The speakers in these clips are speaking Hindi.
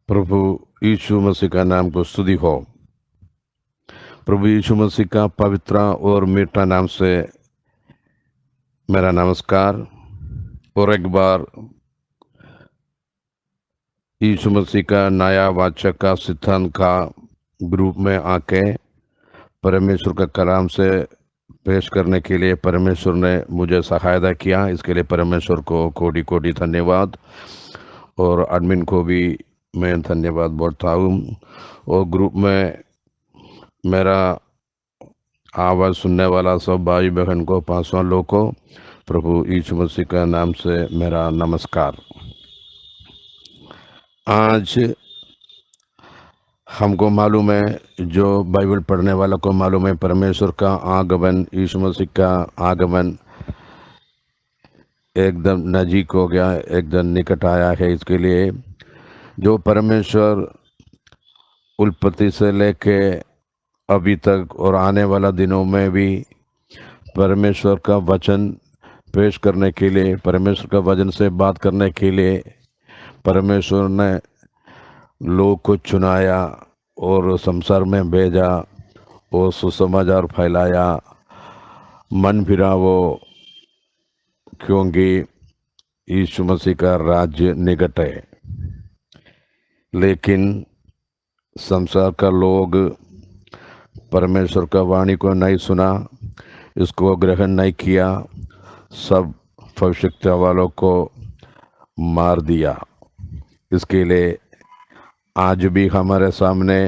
प्रभु यीशु मसीह का नाम को स्तुति हो। प्रभु यीशु मसीह का पवित्र और मीठा नाम से मेरा नमस्कार। और एक बार यीशु मसीह का नया वाचक का सिद्धांत का ग्रुप में आके परमेश्वर का कलाम से पेश करने के लिए परमेश्वर ने मुझे सहायता किया। इसके लिए परमेश्वर को कोटि कोटि धन्यवाद, और एडमिन को भी मैं धन्यवाद बोलता हूँ। और ग्रुप में मेरा आवाज़ सुनने वाला सब भाई बहन को, 500 लोग को प्रभु यीशु मसीह का नाम से मेरा नमस्कार। आज हमको मालूम है, जो बाइबल पढ़ने वाला को मालूम है, परमेश्वर का आगमन, यीशु मसीह का आगमन एकदम नजीक हो गया, एकदम निकट आया है। इसके लिए जो परमेश्वर उत्पत्ति से लेके अभी तक और आने वाला दिनों में भी परमेश्वर का वचन पेश करने के लिए, परमेश्वर का वचन से बात करने के लिए परमेश्वर ने लोग को चुनाया और संसार में भेजा और सुसमाचार फैलाया। मन फिरा वो, क्योंकि यीशु मसीह का राज्य निकट है। लेकिन संसार का लोग परमेश्वर का वाणी को नहीं सुना, इसको ग्रहण नहीं किया, सब भविष्यता वालों को मार दिया। इसके लिए आज भी हमारे सामने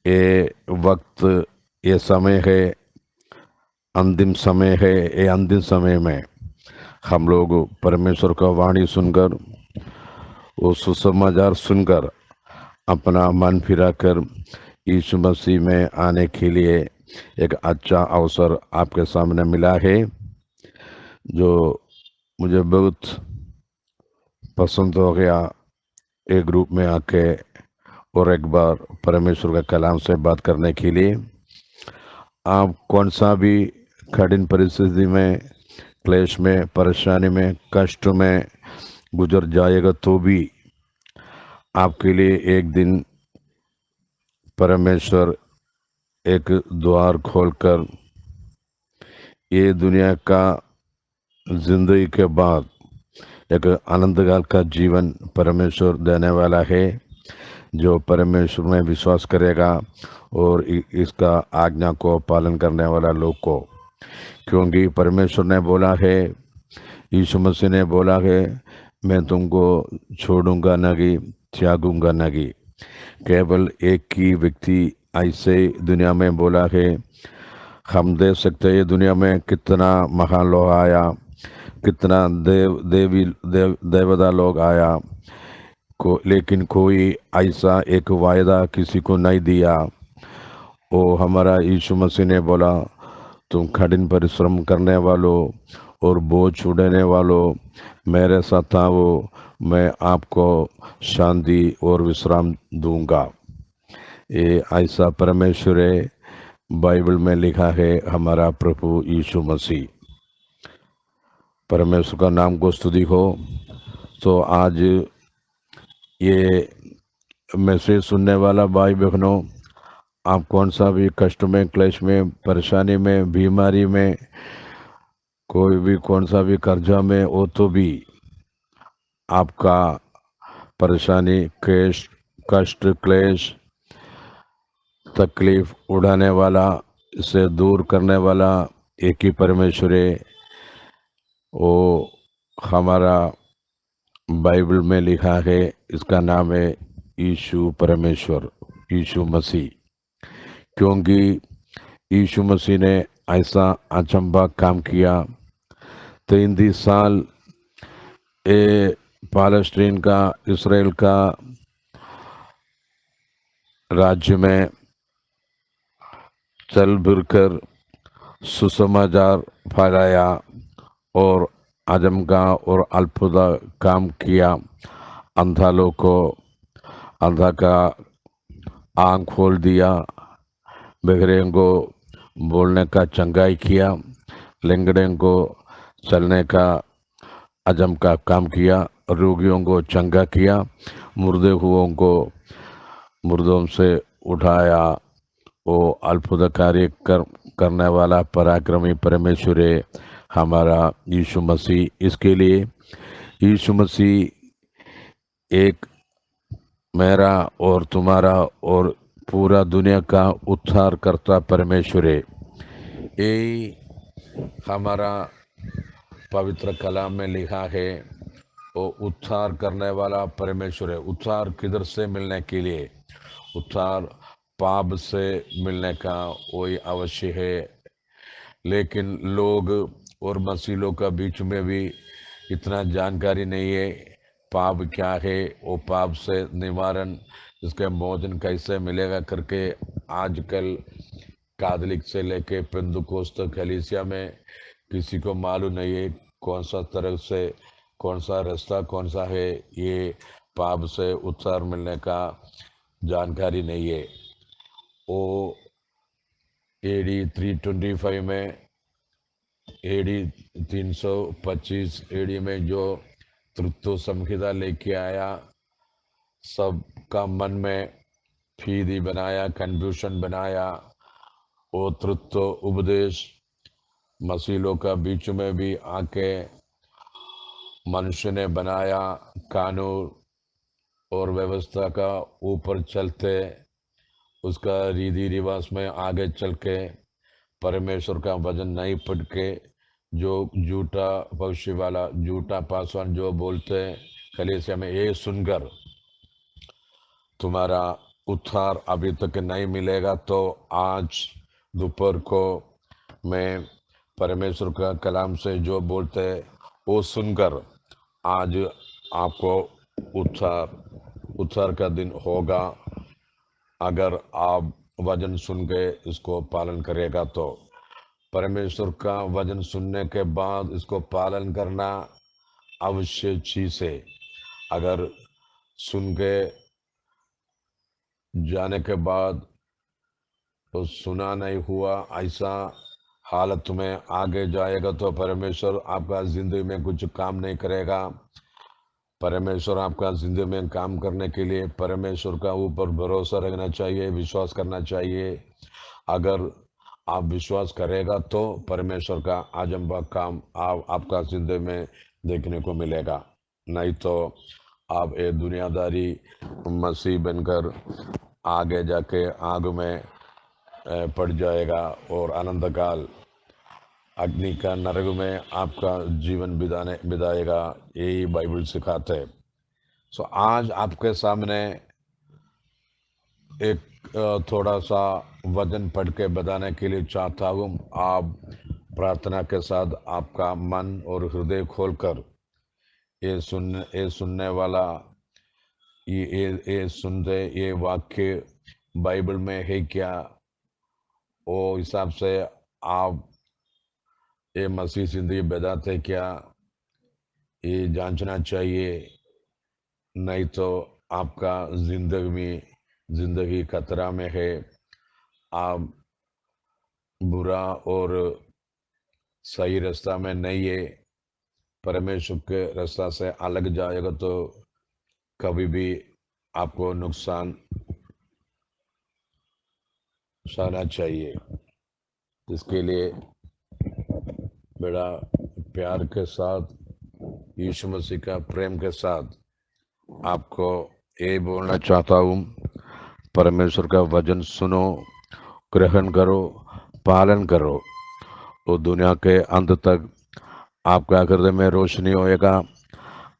ये वक्त, ये समय है, अंतिम समय है। ये अंतिम समय में हम लोग परमेश्वर का वाणी सुनकर, वो सुसमाचार सुनकर अपना मन फिराकर यीशु मसीह में आने के लिए एक अच्छा अवसर आपके सामने मिला है, जो मुझे बहुत पसंद हो गया। एक ग्रुप में आके और एक बार परमेश्वर का कलाम से बात करने के लिए, आप कौन सा भी कठिन परिस्थिति में, क्लेश में, परेशानी में, कष्ट में गुजर जाएगा, तो भी आपके लिए एक दिन परमेश्वर एक द्वार खोलकर ये दुनिया का जिंदगी के बाद एक अनंतकाल का जीवन परमेश्वर देने वाला है, जो परमेश्वर में विश्वास करेगा और इसका आज्ञा को पालन करने वाला लोग को। क्योंकि परमेश्वर ने बोला है, यीशु मसीह ने बोला है, मैं तुमको छोड़ूंगा नहीं, त्यागूंगा नहीं। केवल एक ही व्यक्ति ऐसे दुनिया में बोला है। हम देख सकते हैं दुनिया में कितना महान लोग आया, कितना देवता लोग आया लेकिन कोई ऐसा एक वायदा किसी को नहीं दिया। वो हमारा यीशु मसीह ने बोला, तुम कठिन परिश्रम करने वालों और बोझ उड़ाने वालों मेरे साथ आओ, मैं आपको शांति और विश्राम दूंगा। ये ऐसा परमेश्वर है, बाइबल में लिखा है हमारा प्रभु यीशु मसीह। परमेश्वर का नाम को स्तुति हो। तो आज ये मैसेज सुनने वाला भाई बहनों, आप कौन सा भी कष्ट में, क्लेश में, परेशानी में, बीमारी में, कोई भी कौन सा भी कर्जा में हो, तो भी आपका परेशानी, कष्ट, क्लेश, तकलीफ उड़ाने वाला, इसे दूर करने वाला एक ही परमेश्वर है। वो हमारा बाइबल में लिखा है, इसका नाम है यीशु परमेश्वर, यीशु मसीह। क्योंकि यीशु मसीह ने ऐसा अचंभा काम किया। 33 साल ये पालेस्टीन का, इसराइल का राज्य में चल फिर कर सुसमाचार फैलाया और अजम का और अद्भुत काम किया। अंधा लोग को, अंधा का आँख खोल दिया, बहरे को बोलने का चंगाई किया, लंगड़े को चलने का अजम का काम किया। रोगियों को चंगा किया, मुर्दे हुओं को मुर्दों से उठाया। वो अद्भुत कार्य करने वाला पराक्रमी परमेश्वर है हमारा यीशु मसीह। इसके लिए यीशु मसीह एक मेरा और तुम्हारा और पूरा दुनिया का उद्धार करता परमेश्वर है। यही हमारा पवित्र कलाम में लिखा है, वो उद्धार करने वाला परमेश्वर है। उद्धार किधर से मिलने के लिए? उद्धार पाप से मिलने का वही अवश्य है। लेकिन लोग और मसीलों का बीच में भी इतना जानकारी नहीं है पाप क्या है, वो पाप से निवारण, इसका मोचन कैसे मिलेगा करके आजकल कैथोलिक से लेके पेंदुकोस्त कलीसिया में किसी को मालूम नहीं है कौन सा तरह से, कौन सा रास्ता कौन सा है। ये पाप से उद्धार मिलने का जानकारी नहीं है। वो AD 325 में, AD 325 AD में जो तृत्व संहिता लेके आया, सबका मन में फीदी बनाया, कन्फ्यूशन बनाया। वो तृत्व उपदेश मसीलों का बीच में भी आके मनुष्य ने बनाया। कानून और व्यवस्था का ऊपर चलते, उसका रीति रिवाज में आगे चल के परमेश्वर का वचन नहीं पढ़ के जो झूठा भविष्य वाला, झूठा पासवान जो बोलते हैं कलीसिया में, ये सुनकर तुम्हारा उद्धार अभी तक नहीं मिलेगा। तो आज दोपहर को मैं परमेश्वर का कलाम से जो बोलते हैं वो सुनकर आज आपको उद्धार का दिन होगा। अगर आप वचन सुन के इसको पालन करेगा तो परमेश्वर का वचन सुनने के बाद इसको पालन करना आवश्यक चीज है। अगर सुन के जाने के बाद तो सुना नहीं हुआ, ऐसा हालत में आगे जाएगा तो परमेश्वर आपका जिंदगी में कुछ काम नहीं करेगा। परमेश्वर आपका जिंदगी में काम करने के लिए परमेश्वर का ऊपर भरोसा रखना चाहिए, विश्वास करना चाहिए। अगर आप विश्वास करेगा तो परमेश्वर का आजम्बा काम आपका जिंदगी में देखने को मिलेगा। नहीं तो आप एक दुनियादारी मसीह बनकर आगे जाके आग में पड़ जाएगा और अनंत काल अग्नि का नरक में आपका जीवन बिताएगा। यही बाइबल सिखाते है। सो आज आपके सामने एक थोड़ा सा वचन पढ़ के बताने के लिए चाहता हूँ। आप प्रार्थना के साथ आपका मन और हृदय खोलकर ये सुनने वाला, ये सुनते, ये वाक्य बाइबल में है क्या, वो हिसाब से आप ये मसीह जिंदगी बिताते क्या, ये जांचना चाहिए। नहीं तो आपका जिंदगी खतरा में है। आप बुरा और सही रास्ता में नहीं है, परमेश्वर के रास्ता से अलग जाएगा तो कभी भी आपको नुकसान सहना चाहिए। इसके लिए बड़ा प्यार के साथ, यीशु मसीह का प्रेम के साथ आपको ये बोलना चाहता हूँ, परमेश्वर का वचन सुनो, ग्रहण करो, पालन करो, तो दुनिया के अंत तक आपका हृदय में रोशनी होएगा,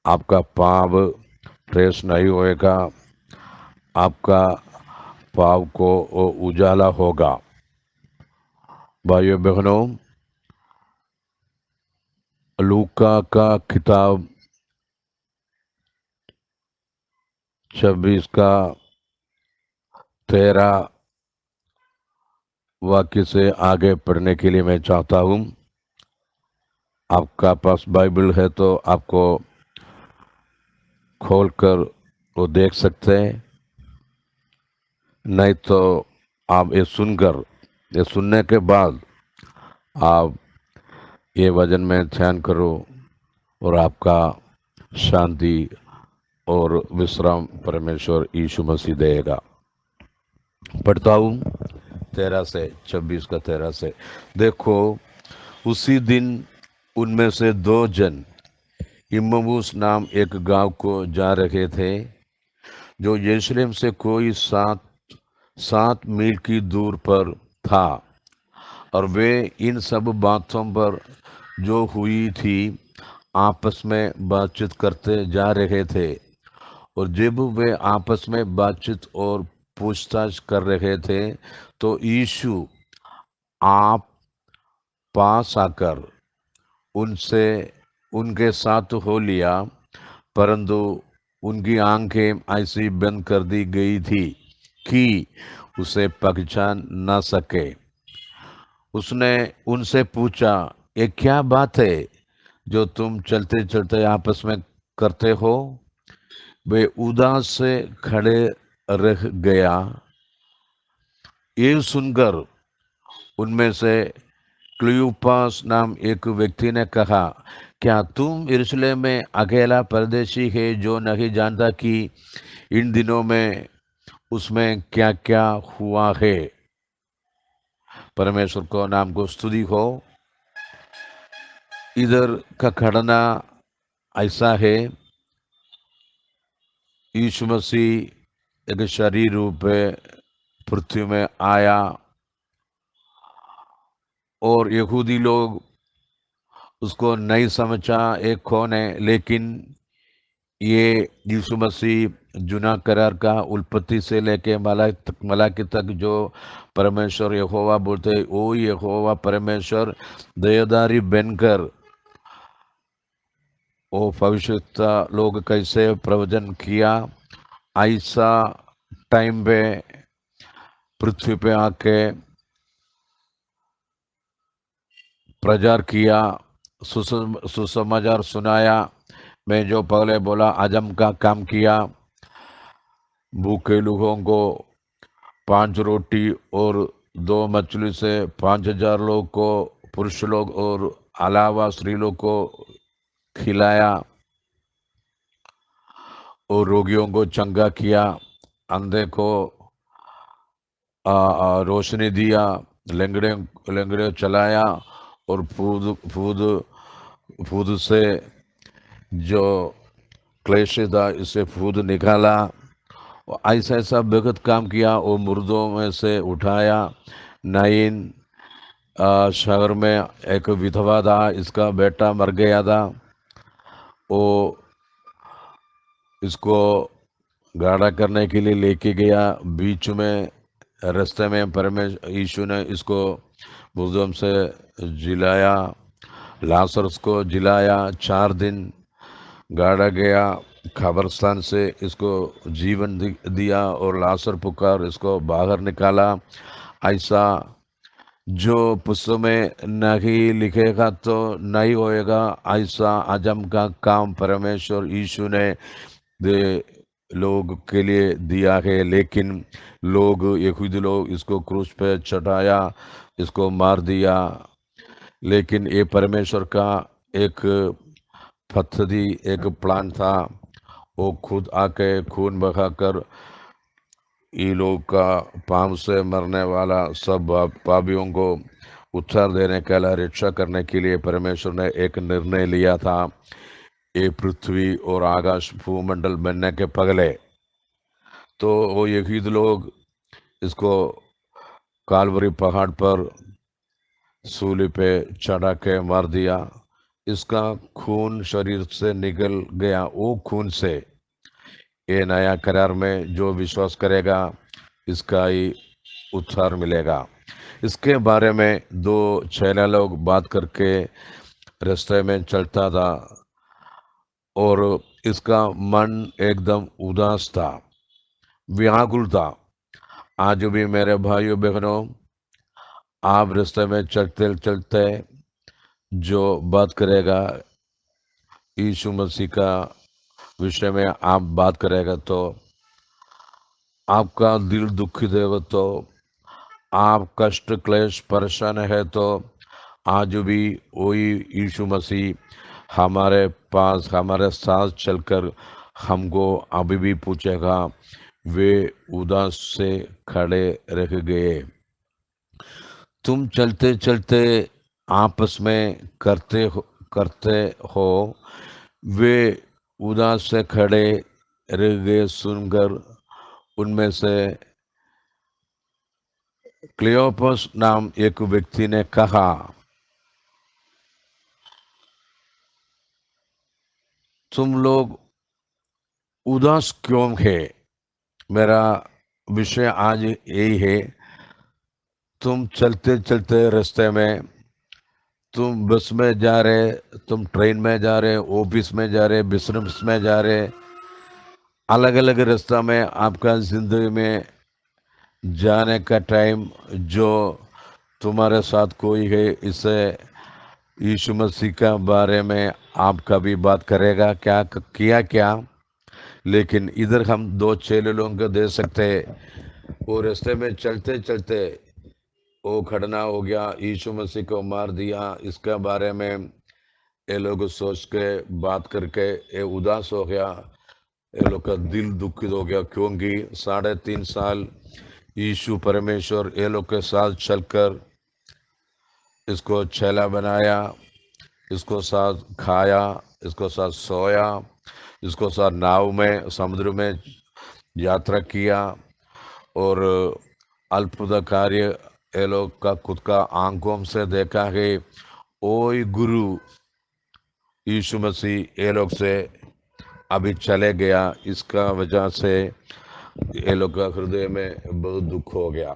आपका पाप ट्रेस नहीं होएगा, आपका पाप को उजाला होगा। भाइयों बहनों, लूका का किताब 26 का 13 वाक्य से आगे पढ़ने के लिए मैं चाहता हूँ। आपका पास बाइबल है तो आपको खोलकर वो देख सकते हैं, नहीं तो आप ये सुनने के बाद आप ये वचन में ध्यान करो और आपका शांति और विश्राम परमेश्वर यीशु मसीह देगा। पढ़ता हूँ 13 से 26 का 13 से। देखो, उसी दिन उनमें से 2 जन इम्मऊस नाम एक गांव को जा रहे थे, जो यरूशलेम से कोई 7 मील की दूर पर था, और वे इन सब बातों पर जो हुई थी आपस में बातचीत करते जा रहे थे। और जब वे आपस में बातचीत और पूछताछ कर रहे थे, तो यीशु आप पास आकर उनसे उनके साथ हो लिया, परंतु उनकी आंखें ऐसी बंद कर दी गई थी कि उसे पहचान न सके। उसने उनसे पूछा, ये क्या बात है जो तुम चलते चलते आपस में करते हो? वे उदास से खड़े रह गया। ये सुनकर उनमें से क्लियोपास नाम एक व्यक्ति ने कहा, क्या तुम यरूशलेम में अकेला परदेशी है जो नहीं जानता कि इन दिनों में उसमें क्या क्या हुआ है? परमेश्वर को नाम को स्तुति हो। इधर का घटना ऐसा है, यीशु मसीह एक शरीर रूप में पृथ्वी में आया, और यहूदी लोग उसको नहीं समझा एक कौन है, लेकिन ये यीशु मसीह जुना करार का उत्पत्ति से लेके मलाकी तक जो परमेश्वर यहोवा बोलते, ओ यहोवा परमेश्वर दयादारी बनकर वो भविष्यता लोग कैसे प्रवचन किया, ऐसा टाइम पे पृथ्वी पे आके प्रचार किया, सुसमाचार सुनाया। मैं जो पहले बोला, आजम का काम किया, भूखे लोगों को 5 रोटी और 2 मछली से 5,000 लोग को, पुरुष लोग और अलावा स्त्री लोग को खिलाया, और रोगियों को चंगा किया, अंधे को रोशनी दिया, लंगड़े चलाया, और फूद से जो क्लेश था इसे फूद निकाला। ऐसा ऐसा बेहद काम किया। वो मुर्दों में से उठाया। नाइन शहर में एक विधवा था, इसका बेटा मर गया था, वो इसको गाढ़ा करने के लिए लेके गया। बीच में रास्ते में परमेश्वर यीशु ने इसको मुर्दों से जिलाया, लाजरस को जिलाया। 4 दिन गाड़ा गया, कब्रिस्तान से इसको जीवन दिया, और लाजर पुकार इसको बाहर निकाला। ऐसा जो पुस्तक में नहीं लिखेगा तो नहीं होएगा, ऐसा अजम का काम परमेश्वर यीशु ने दे लोग के लिए दिया है। लेकिन लोग, यहूदी लोग इसको क्रूस पे चढ़ाया, इसको मार दिया। लेकिन ये परमेश्वर का एक पद्धति, एक प्लान था। वो खुद आके खून बहाकर ये लोग का पाप से मरने वाला सब पापियों को उत्तर देने के लिए, रक्षा करने के लिए परमेश्वर ने एक निर्णय लिया था। ये पृथ्वी और आकाश भूमंडल बनने के पहले तो वो यहूदी लोग इसको कालवरी पहाड़ पर सूली पे चढ़ा के मार दिया। इसका खून शरीर से निकल गया। वो खून से ये नया करार में जो विश्वास करेगा इसका ही उद्धार मिलेगा। इसके बारे में 2 चेला लोग बात करके रास्ते में चलता था, और इसका मन एकदम उदास था, व्याकुल था। आज भी मेरे भाइयों बहनों, आप रास्ते में चलते चलते जो बात करेगा यीशु मसीह का विषय में आप बात करेगा, तो आपका दिल दुखित है, तो आप कष्ट क्लेश परेशान है, तो आज भी वही यीशु मसीह हमारे पास हमारे साथ चलकर हमको अभी भी पूछेगा। वे उदास से खड़े रह गए। तुम चलते चलते आपस में करते हो। वे उदास से खड़े रह गए सुनकर उनमें से क्लियोपस नाम एक व्यक्ति ने कहा, तुम लोग उदास क्यों है? मेरा विषय आज यही है। तुम चलते चलते रास्ते में, तुम बस में जा रहे, तुम ट्रेन में जा रहे, ऑफिस में जा रहे, बिजनेस में जा रहे, अलग अलग रास्ता में आपका जिंदगी में जाने का टाइम जो तुम्हारे साथ कोई है, इससे यीशु मसीह का बारे में आप कभी बात करेगा क्या, किया क्या? लेकिन इधर हम दो चेले लोगों को दे सकते हैं। वो रास्ते में चलते चलते वो खड़ना हो गया, यीशु मसीह को मार दिया। इसके बारे में ये लोग सोच के बात करके ये उदास हो गया। ये लोग का दिल दुखित हो गया, क्योंकि 3.5 साल यीशु परमेश्वर ये लोग के साथ चलकर इसको चेला बनाया, इसको साथ खाया, इसको साथ सोया, इसको साथ नाव में समुद्र में यात्रा किया। और अद्भुत कार्य ये लोग का खुद का आंखों से देखा है। ओई गुरु यीशु मसीह ये लोग से अभी चले गया। इसका वजह से ये लोग का हृदय में बहुत दुख हो गया।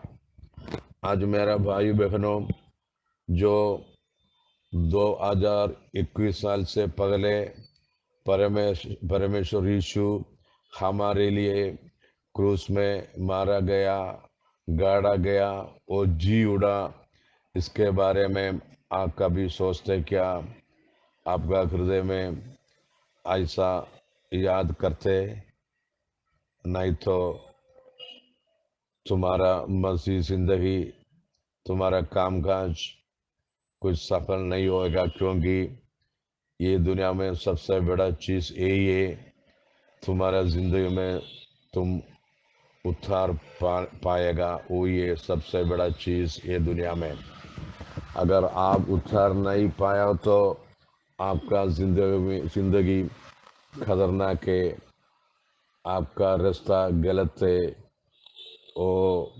आज मेरा भाई बहनों, जो 2021 साल से पहले परमेश्वर यीशु हमारे लिए क्रूस में मारा गया, गाड़ा गया और जी उड़ा, इसके बारे में आप कभी सोचते क्या? आपका हृदय में ऐसा याद करते? नहीं तो तुम्हारा मसीह जिंदगी, तुम्हारा कामकाज कुछ सफल नहीं होएगा, क्योंकि ये दुनिया में सबसे बड़ा चीज़ यही है। तुम्हारा जिंदगी में तुम उद्धार पाएगा, वो ये सबसे बड़ा चीज़ ये दुनिया में। अगर आप उद्धार नहीं पाया तो आपका जिंदगी खतरनाक है, आपका रास्ता गलत है। वो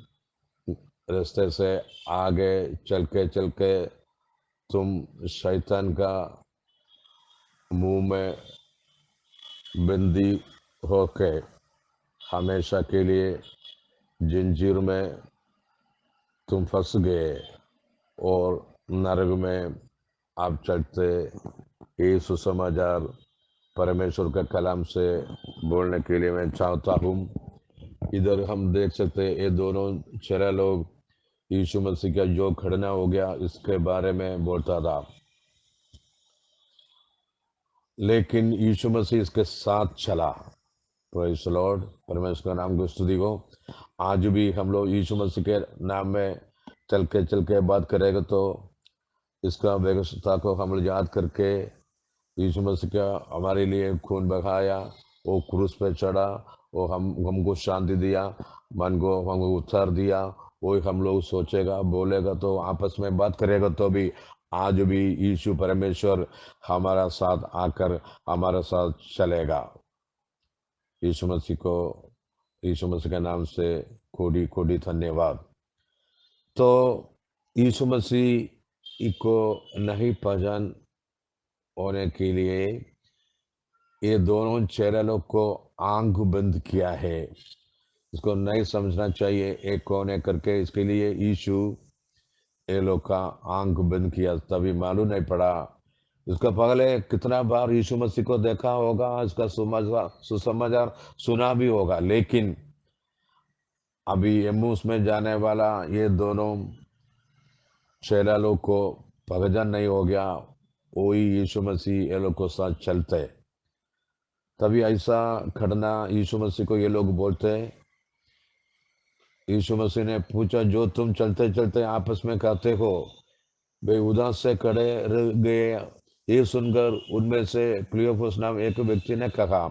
रास्ते से आगे चल के तुम शैतान का मुंह में बंदी होके हमेशा के लिए जंजीर में तुम फंस गए और नरक में आप चढ़ते। ये सुसमाचार परमेश्वर का कलाम से बोलने के लिए मैं चाहता हूँ। इधर हम देख सकते हैं ये दोनों चेला लोग यीशु मसीह का जो खड़ना हो गया इसके बारे में बोलता था, लेकिन यीशु मसीह इसके साथ चला। प्रेज़ द लॉर्ड, परमेश्वर का नाम को स्तुति हो। आज भी हम लोग यीशु मसीह के नाम में चल के बात करेंगे तो इसका व्यवस्था को हम लोग याद करके, यीशु मसीह का हमारे लिए खून बहाया, वो क्रूस पे चढ़ा, वो हमको शांति दिया, मन को हमको उत्साह दिया। वही हम लोग सोचेगा, बोलेगा, तो आपस में बात करेगा तो भी आज भी यीशु परमेश्वर हमारा साथ आकर हमारा साथ चलेगा। यीशु मसीह को, यीशु मसीह के नाम से कोटि कोटि धन्यवाद। तो यीशु मसीह को नहीं पहचान होने के लिए ये दोनों चेहरे को आंख बंद किया है। इसको नहीं समझना चाहिए एक कौन है करके। इसके लिए यीशु ये लोग का आंख बंद किया, तभी मालूम नहीं पड़ा। इसका पहले कितना बार यीशु मसीह को देखा होगा, इसका सुसमाचार सुना भी होगा, लेकिन अभी एम्मूस में जाने वाला ये दोनों चेला लोग को पहचान नहीं हो गया। वही यीशु मसीह ये लोग को साथ चलते, तभी ऐसा खड़ना यीशु मसीह को ये लोग बोलते। यीशु मसीह ने पूछा, जो तुम चलते चलते आपस में कहते हो? वे उदास से खड़े रह गए ये सुनकर उनमें से क्लियोफस नाम एक व्यक्ति ने कहा,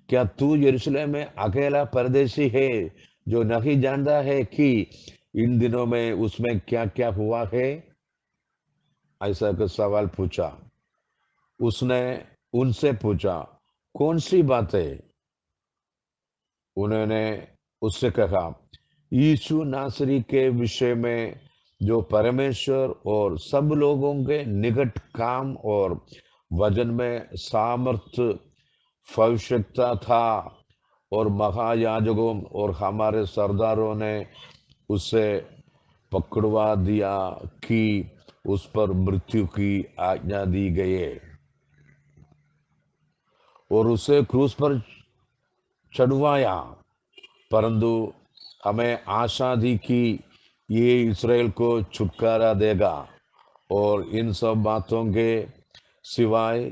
क्या तू यरूशलेम में अकेला परदेशी है जो नहीं जानता है कि इन दिनों में उसमें क्या क्या हुआ है? ऐसा का सवाल पूछा। उसने उनसे पूछा, कौन सी बातें? उन्होंने उससे कहा, यीशु नासरी के विषय में जो परमेश्वर और सब लोगों के निकट काम और वजन में सामर्थ्य भविष्यता था, और महायाजकों और हमारे सरदारों ने उसे पकड़वा दिया कि उस पर मृत्यु की आज्ञा दी गई और उसे क्रूस पर चढ़वाया। परंतु हमें आशा थी कि ये इस्राएल को छुटकारा देगा, और इन सब बातों के सिवाय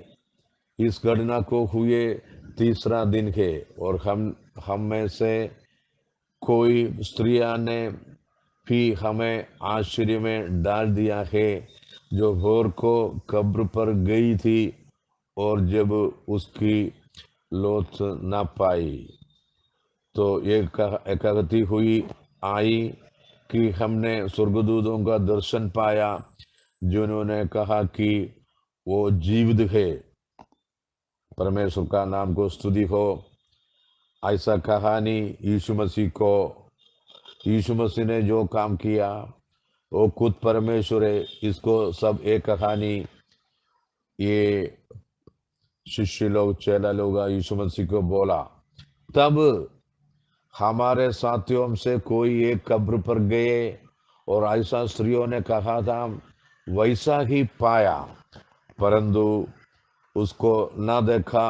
इस घटना को हुए तीसरा दिन है, और हम में से कोई स्त्रियां ने भी हमें आश्चर्य में डाल दिया है, जो भोर को कब्र पर गई थी और जब उसकी लौट न पाई तो एकागति हुई आई कि हमने स्वर्गदूतों का दर्शन पाया, जिन्होंने कहा कि वो जीवित है। परमेश्वर का नाम को स्तुति हो। ऐसा कहानी यीशु मसीह ने जो काम किया वो खुद परमेश्वर है। इसको सब एक कहानी ये शिष्य लोग, चेला लोग यीशु मसीह को बोला। तब हमारे साथियों से कोई एक कब्र पर गए और ऐसा स्त्रियों ने कहा था वैसा ही पाया, परंतु उसको न देखा।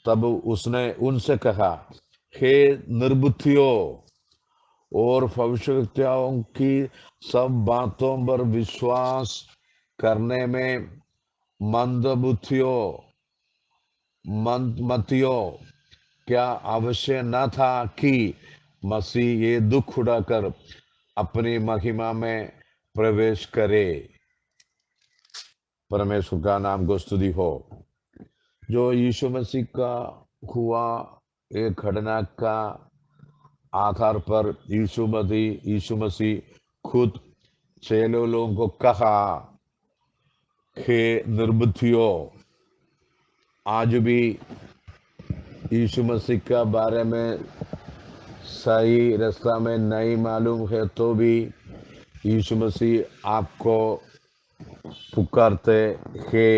तब उसने उनसे कहा, हे निर्बुद्धियों और भविष्यवक्ताओं की सब बातों पर विश्वास करने में मंदबुद्धियों मंदमतियों, क्या आवश्यक न था कि मसीह ये दुख उठाकर अपनी महिमा में प्रवेश करे? परमेश्वर का नाम को स्तुति हो। जो यीशु मसीह का हुआ एक घटना का आधार पर यीशु मसीह खुद चेलों लोगों को कहा, हे निर्बुद्धियों। आज भी यीशु मसीह के बारे में सही रास्ता में नहीं मालूम है तो भी यीशु मसीह आपको पुकारते हे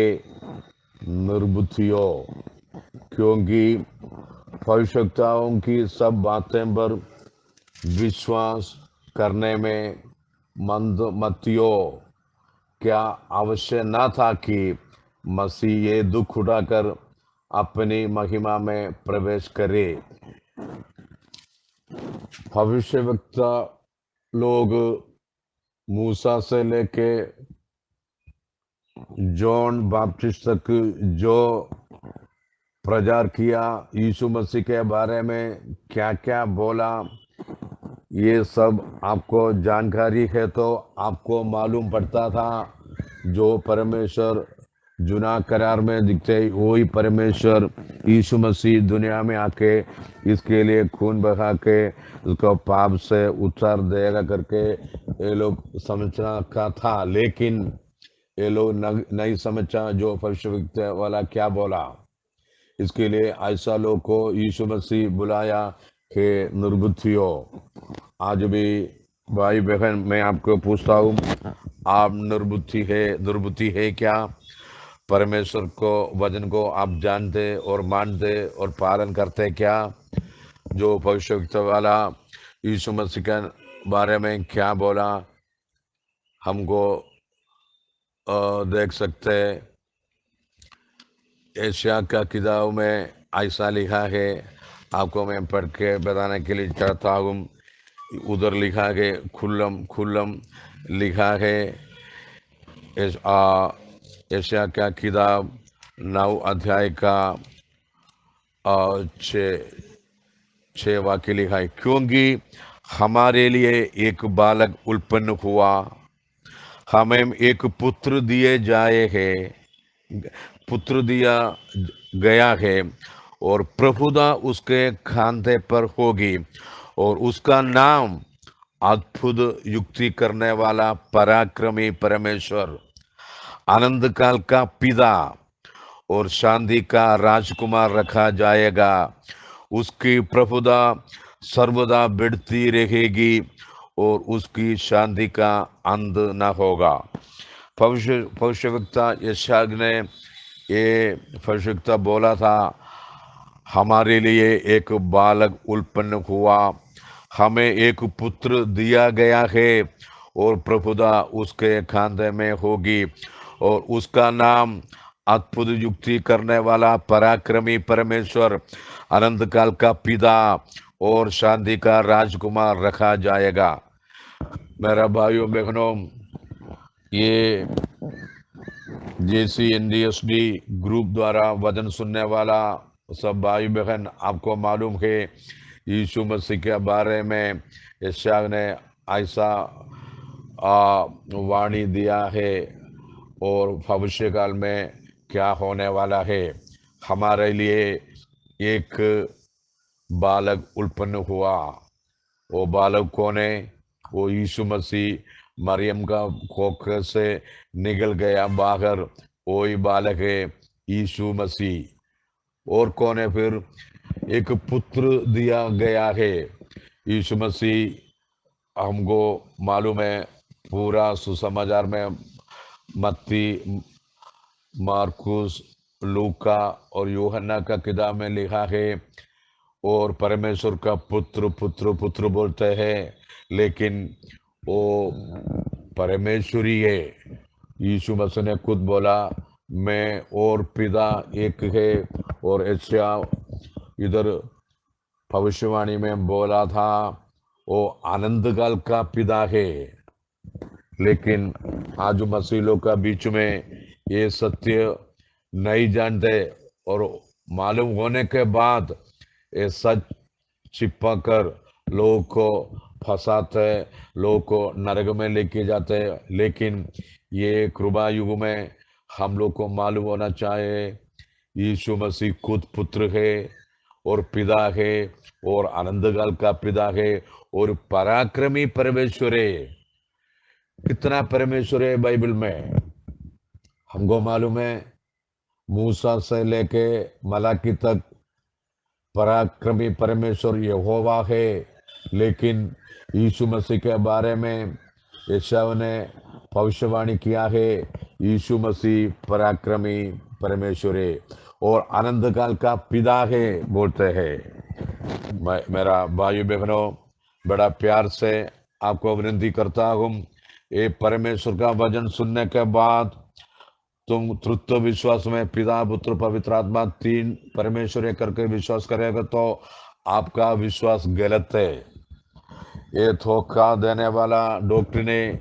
निर्बुद्धियों, क्योंकि भविष्यवक्ताओं की सब बातें पर विश्वास करने में मंदमतियों, क्या आवश्यक न था कि मसीह ये दुख उठाकर अपनी महिमा में प्रवेश करे? भविष्यवक्ता लोग मूसा से लेके जॉन बैप्टिस्ट तक जो प्रचार किया, यीशु मसीह के बारे में क्या क्या बोला, ये सब आपको जानकारी है तो आपको मालूम पड़ता था। जो परमेश्वर जुना करार में दिखते वही परमेश्वर यीशु मसीह दुनिया में आके इसके लिए खून बहा के उसको पाप से उतार देगा करके ये लोग समझना का था, लेकिन ये लोग नहीं समझा जो भविष्यवक्ता वाला क्या बोला। इसके लिए ऐसा लोग को यीशु मसीह बुलाया कि निर्बुद्धियों। आज भी भाई बहन मैं आपको पूछता हूँ, आप दुर्बुद्धि है क्या? परमेश्वर को वचन को आप जानते और मानते और पालन करते क्या? जो भविष्यवक्ता वाला यीशु मसीह के बारे में क्या बोला हमको देख सकते। एशिया का किताब में ऐसा लिखा है, आपको मैं पढ़ के बताने के लिए चाहता हूँ। उधर लिखा है, खुल्लम लिखा है। एशिया का किताब 9 अध्याय का 6 वाक्य लिखा है, क्योंकि हमारे लिए एक बालक उत्पन्न हुआ, हमें एक पुत्र दिए जाए है, पुत्र दिया गया है और प्रभुता उसके खांधे पर होगी और उसका नाम अद्भुत युक्ति करने वाला पराक्रमी परमेश्वर, आनंद काल का पिता और शांति का राजकुमार रखा जाएगा। उसकी प्रभुता सर्वदा बढ़ती रहेगी और उसकी शांति का अंत न होगा। भविष्यवक्ता यशायाह ने ये भविष्यवक्ता बोला था, हमारे लिए एक बालक उत्पन्न हुआ, हमें एक पुत्र दिया गया है और प्रभुता उसके खांधे में होगी और उसका नाम अद्भुत युक्ति करने वाला पराक्रमी परमेश्वर, अनंत काल का पिता और शांति का राजकुमार रखा जाएगा। मेरा भाइयों बहनों, ये JCNDSD ग्रुप द्वारा वचन सुनने वाला सब भाई बहन, आपको मालूम है यीशु मसीह के बारे में यशायाह ने ऐसा वाणी दिया है और भविष्य काल में क्या होने वाला है। हमारे लिए एक बालक उत्पन्न हुआ। वो बालक कौन है? वो यीशु मसीह मरियम का कोख से निकल गया बाहर, वही बालक है यीशु मसीह। और कौन है फिर? एक पुत्र दिया गया है। यीशु मसीह हमको मालूम है, पूरा सुसमाचार में मत्ती, मार्कुस, लूका और यूहन्ना का किताब में लिखा है और परमेश्वर का पुत्र पुत्र पुत्र बोलते हैं, लेकिन वो परमेश्वरी है। यीशु मसीह ने खुद बोला, मैं और पिता एक है। और ऐसा इधर भविष्यवाणी में बोला था, वो आनंद काल का पिता है। लेकिन आज मसीह लोग का बीच में ये सत्य नहीं जानते और मालूम होने के बाद ये सच छिपा कर लोगों को फंसाते, लोगों को नरक में लेके जाते। लेकिन ये कृपा युग में हम लोग को मालूम होना चाहिए, यीशु मसीह खुद पुत्र है और पिता है और आनंद काल का पिता है और पराक्रमी परमेश्वर है। कितना परमेश्वर है बाइबल में हमको मालूम है। मूसा से लेके मलाकी तक पराक्रमी परमेश्वर यहोवा है। लेकिन यीशु मसीह के बारे में यशायाह ने भविष्यवाणी किया है, यीशु मसीह पराक्रमी परमेश्वर है और आनंद काल का पिता है बोलते हैं। मेरा भाई बहनों, बड़ा प्यार से आपको विनती करता हूँ, ये परमेश्वर का वचन सुनने के बाद तुम तृत्व विश्वास में पिता पुत्र पवित्र आत्मा तीन परमेश्वर है करके विश्वास करेगा तो आपका विश्वास गलत है। ये धोखा देने वाला डॉक्ट्रिन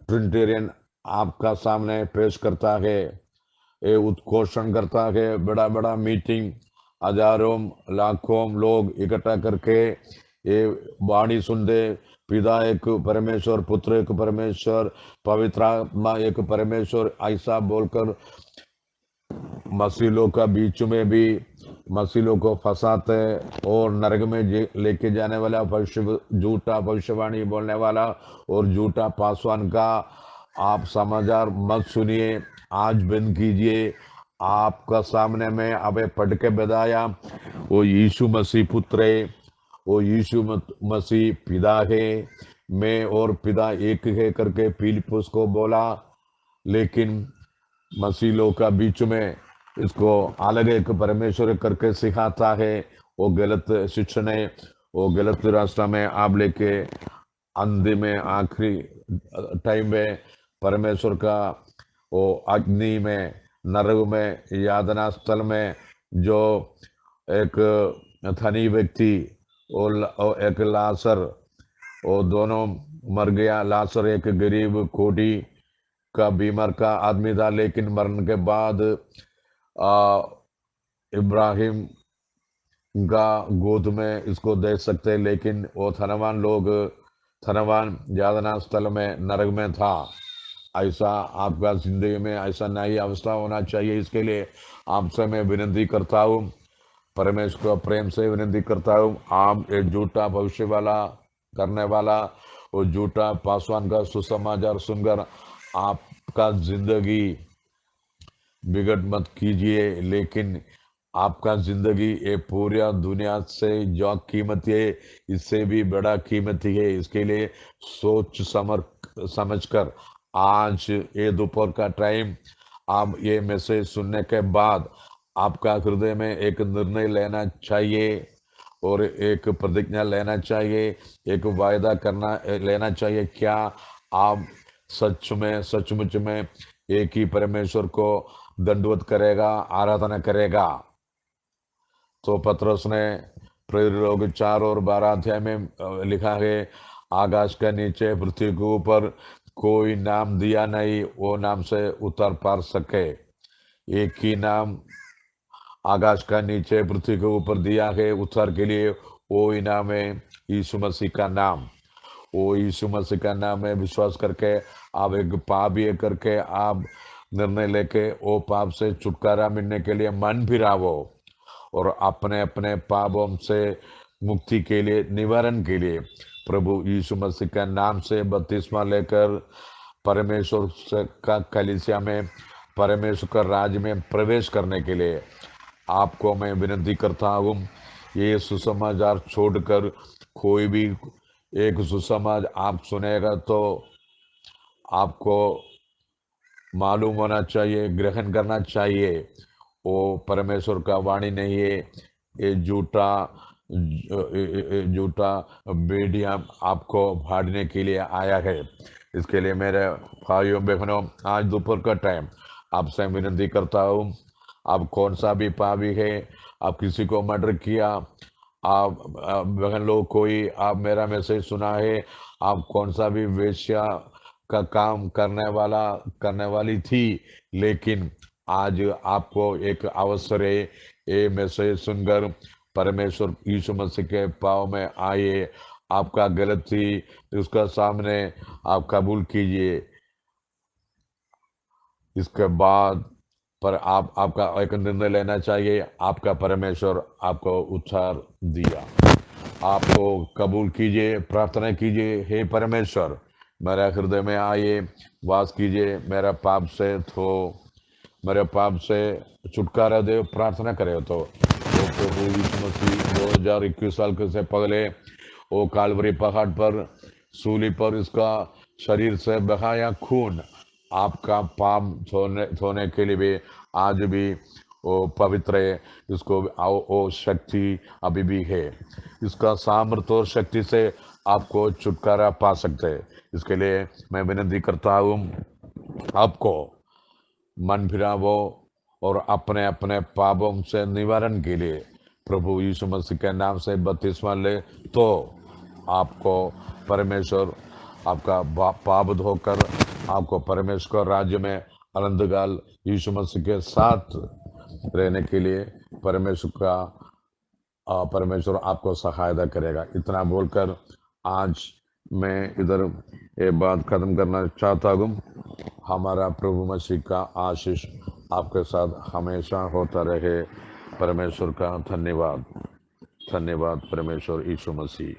ट्रिनिटेरियन आपका सामने पेश करता है, ये उत्कोषण करता है। बड़ा बड़ा मीटिंग हजारों लाखों लोग इकट्ठा करके ये वाणी सुनते, पिता एक परमेश्वर, पुत्र एक परमेश्वर, पवित्र आत्मा एक परमेश्वर, ऐसा बोलकर मसीह लोग का बीच में भी मसीह लोग को फंसाते और नरक में लेके जाने वाला झूठा भविष्यवाणी बोलने वाला और झूठा पासवान का आप समाचार मत सुनिए, आज बंद कीजिए। आपका सामने में अबे पढ़ के बताया, वो यीशु मसीह पुत्र है, वो यीशु मसीह पिता है, मैं और पिता एक है करके फिलिप्पुस को बोला। लेकिन मसीह लोग का बीच में इसको अलग एक परमेश्वर करके सिखाता है। वो गलत शिक्षण है, वो गलत रास्ता में आप लेके अंधे में आखिरी टाइम में परमेश्वर का वो अग्नि में, नरक में, यातना स्थल में जो एक धनी व्यक्ति और एक लासर, वो दोनों मर गया। लासर एक गरीब कोटी का बीमार का आदमी था, लेकिन मरने के बाद इब्राहिम का गोद में इसको देख सकते, लेकिन वो धनवान यातना स्थल में नरक में था। ऐसा आपका जिंदगी में ऐसा नई अवस्था होना चाहिए। इसके लिए आपसे मैं विनती करता हूँ, परमेश्वर को प्रेम से विनती करता हूँ, आप एक झूठा भविष्य वाला करने वाला और झूठा पासवान का सुसमाचार सुनकर आपका जिंदगी बिगड़ मत कीजिए, लेकिन आपका जिंदगी ये पूरी दुनिया से जो कीमती है इससे भी बड़ा कीमती है। इसके लिए सोच समझकर आज ये दोपहर का टाइम आप ये मैसेज सुनने के बाद आपका हृदय में एक निर्णय लेना चाहिए और एक प्रतिज्ञा लेना चाहिए, एक वायदा करना लेना चाहिए। क्या आप सच में सचमुच में एक ही परमेश्वर को दंडवत करेगा, आराधना करेगा? तो पतरस ने प्रेरित लोग 4 और 12 अध्याय में लिखा है, आकाश के नीचे पृथ्वी के ऊपर कोई नाम दिया नहीं वो नाम से उतर पार सके। एक ही नाम आकाश का नीचे पृथ्वी के ऊपर दिया है उद्धार के लिए, वो ही नाम है यीशु मसीह का नाम। वो यीशु मसीह का नाम में विश्वास करके आप एक पाप ये करके आप निर्णय लेके वो पाप से छुटकारा मिलने के लिए मन फिरावो और अपने अपने पापों से मुक्ति के लिए, निवारण के लिए प्रभु यीशु मसीह का नाम से बपतिस्मा लेकर परमेश्वर का कलीसिया में, परमेश्वर का राज्य में प्रवेश करने के लिए आपको मैं विनती करता हूँ। ये सुसमाचार छोड़कर कोई भी एक सुसमाचार आप सुनेगा तो आपको मालूम होना चाहिए, ग्रहण करना चाहिए वो परमेश्वर का वाणी नहीं है, ये झूठा बेड़िया आपको फाड़ने के लिए आया है। इसके लिए मेरे भाइयों बहनों, आज दोपहर का टाइम आपसे विनती करता हूँ, आप कौन सा भी पापी है, आप किसी को मर्डर किया, आप बहन लोग कोई आप मेरा मैसेज सुना है, आप कौन सा भी वेश्या का काम करने वाली थी, लेकिन आज आपको एक अवसर है ये मैसेज सुनकर परमेश्वर यीशु मसीह के पाँव में आइए। आपका गलती उसका सामने आप कबूल कीजिए। इसके बाद पर आपका एक निर्णय लेना चाहिए, आपका परमेश्वर आपको उद्धार दिया, आपको कबूल कीजिए, प्रार्थना कीजिए, हे परमेश्वर मेरे हृदय में आइए, वास कीजिए, मेरा पाप से तो मेरे पाप से छुटकारा दे, प्रार्थना करे तो प्रभु यीशु मसीह 2021 साल के से पहले वो कालवरी पहाड़ पर सूली पर इसका शरीर से बहाया खून आपका पाप धोने के लिए भी आज भी वो पवित्र है। इसको वो शक्ति अभी भी है, इसका सामर्थ्य और शक्ति से आपको छुटकारा पा सकते हैं। इसके लिए मैं विनती करता हूँ, आपको मन फिरावो और अपने अपने पापों से निवारण के लिए प्रभु यीशु मसीह के नाम से बपतिस्मा ले, तो आपको परमेश्वर आपका पाप धोकर आपको परमेश्वर राज्य में अनंतकाल यीशु मसीह के साथ रहने के लिए परमेश्वर आपको सहायता करेगा। इतना बोलकर आज मैं इधर ये बात खत्म करना चाहता हूँ। हमारा प्रभु मसीह का आशीष आपके साथ हमेशा होता रहे। परमेश्वर का धन्यवाद, धन्यवाद परमेश्वर यीशु मसीह।